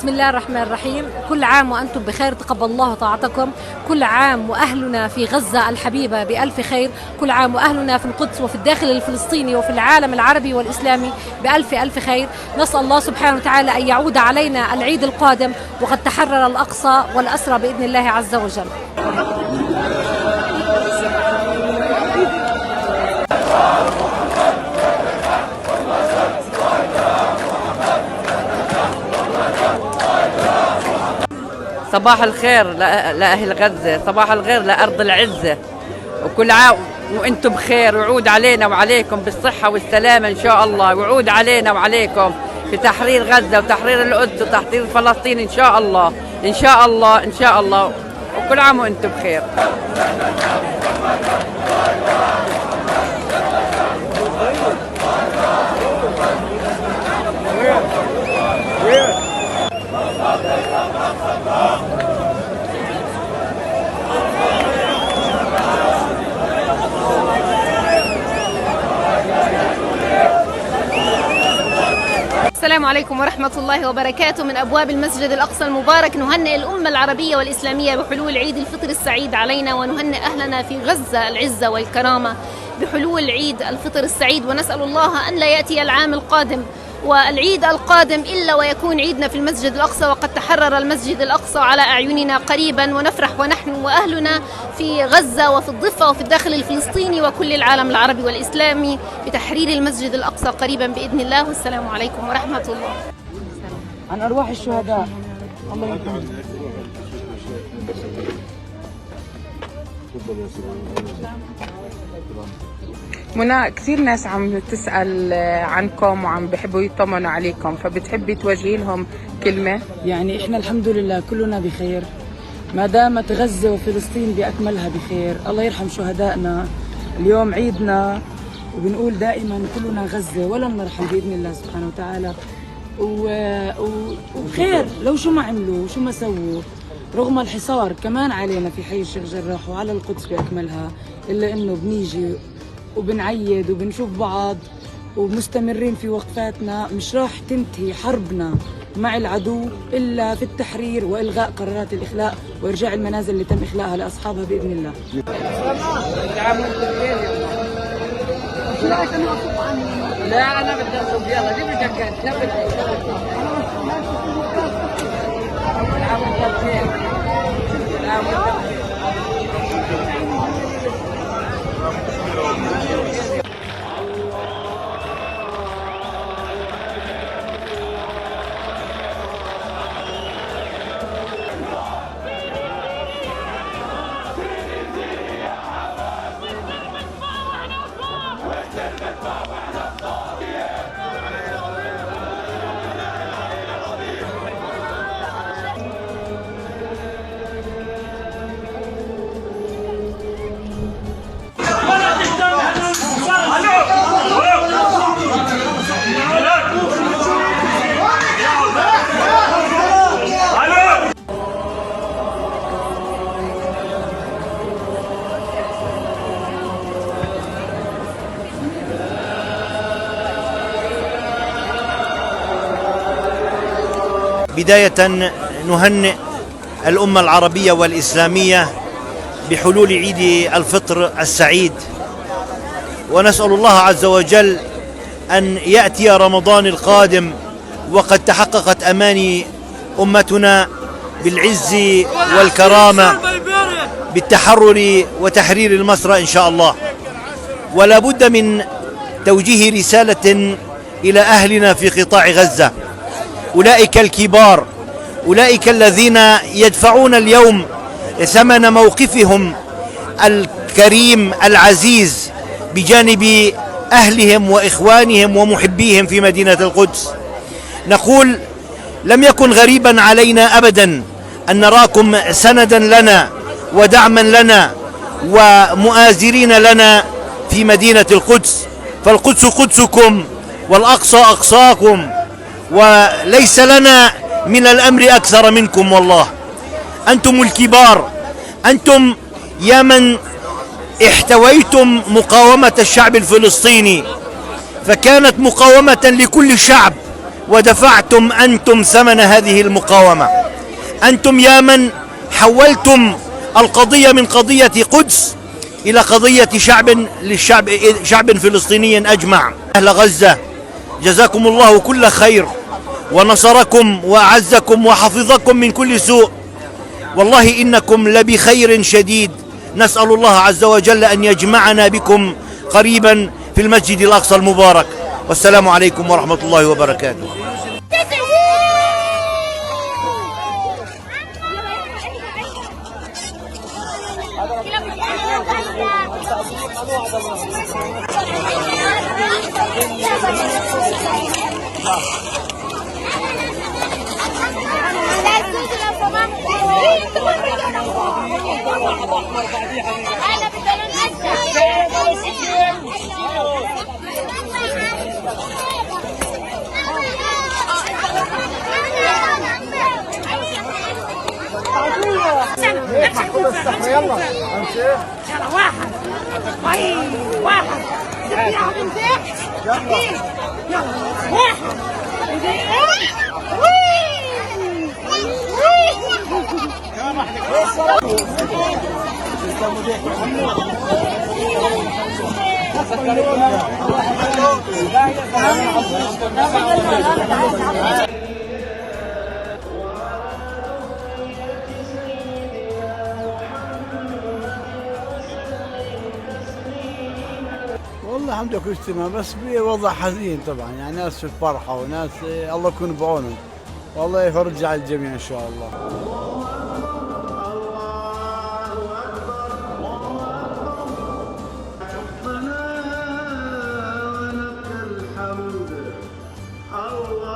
بسم الله الرحمن الرحيم. كل عام وأنتم بخير، تقبل الله طاعتكم. كل عام وأهلنا في غزة الحبيبة بألف خير. كل عام وأهلنا في القدس وفي الداخل الفلسطيني وفي العالم العربي والإسلامي بألف ألف خير. نسأل الله سبحانه وتعالى أن يعود علينا العيد القادم وقد تحرر الأقصى والأسرى بإذن الله عز وجل. صباح الخير لأهل غزة، صباح الخير لأرض العزة، وكل عام وأنتم بخير، وعود علينا وعليكم بالصحة والسلامة إن شاء الله، وعود علينا وعليكم في تحرير غزة وتحرير القدس وتحرير فلسطين إن شاء الله إن شاء الله إن شاء الله، وكل عام وأنتم بخير. السلام عليكم ورحمة الله وبركاته. من أبواب المسجد الأقصى المبارك نهنئ الأمة العربية والإسلامية بحلول عيد الفطر السعيد علينا، ونهنئ أهلنا في غزة العزة والكرامة بحلول عيد الفطر السعيد، ونسأل الله أن لا يأتي العام القادم والعيد القادم إلا ويكون عيدنا في المسجد الأقصى، وقد تحرر المسجد الأقصى على أعيننا قريبا، ونفرح ونحن وأهلنا في غزة وفي الضفة وفي الداخل الفلسطيني وكل العالم العربي والإسلامي بتحرير المسجد الأقصى قريبا بإذن الله. والسلام عليكم ورحمة الله. عن أرواح الشهداء الله يرحمهم. منى، كثير ناس عم تسأل عنكم وعم بحبوا يطمنوا عليكم، فبتحبي توجهي لهم كلمة؟ يعني إحنا الحمد لله كلنا بخير، ما دامت غزة وفلسطين بأكملها بخير. الله يرحم شهدائنا، اليوم عيدنا وبنقول دائما كلنا غزة ولا نرحم بإذن الله سبحانه وتعالى، وبخير لو شو ما عملوا وشو ما سووا رغم الحصار كمان علينا في حي الشيخ جراح وعلى القدس بأكملها، إلا إنه بنيجي وبنعيد وبنشوف بعض ومستمرين في وقفاتنا. مش راح تنتهي حربنا مع العدو إلا في التحرير وإلغاء قرارات الإخلاء وإرجاع المنازل اللي تم إخلاءها لأصحابها بإذن الله. لا أنا بدي أصب، يلا جيب الجاكيت ثبت. بداية نهنئ الأمة العربية والإسلامية بحلول عيد الفطر السعيد، ونسأل الله عز وجل أن يأتي رمضان القادم وقد تحققت أماني أمتنا بالعز والكرامة بالتحرر وتحرير المسرى إن شاء الله. ولا بد من توجيه رسالة إلى أهلنا في قطاع غزة، أولئك الكبار، أولئك الذين يدفعون اليوم ثمن موقفهم الكريم العزيز بجانب أهلهم وإخوانهم ومحبيهم في مدينة القدس. نقول لم يكن غريبا علينا أبدا أن نراكم سندا لنا ودعما لنا ومؤازرين لنا في مدينة القدس، فالقدس قدسكم والأقصى أقصاكم، وليس لنا من الأمر أكثر منكم. والله أنتم الكبار، أنتم يا من احتويتم مقاومة الشعب الفلسطيني، فكانت مقاومة لكل شعب، ودفعتم أنتم ثمن هذه المقاومة. أنتم يا من حولتم القضية من قضية قدس إلى قضية شعب فلسطيني أجمع. أهل غزة جزاكم الله كل خير، ونصركم وأعزكم وحفظكم من كل سوء، والله إنكم لبخير شديد. نسأل الله عز وجل أن يجمعنا بكم قريبا في المسجد الأقصى المبارك، والسلام عليكم ورحمة الله وبركاته. والله الحمد لله كل شيء تمام، بس بوضع حزين طبعا، يعني ناس في الفرحة وناس الله يكون بعونهم، والله يفرج على الجميع إن شاء الله. الله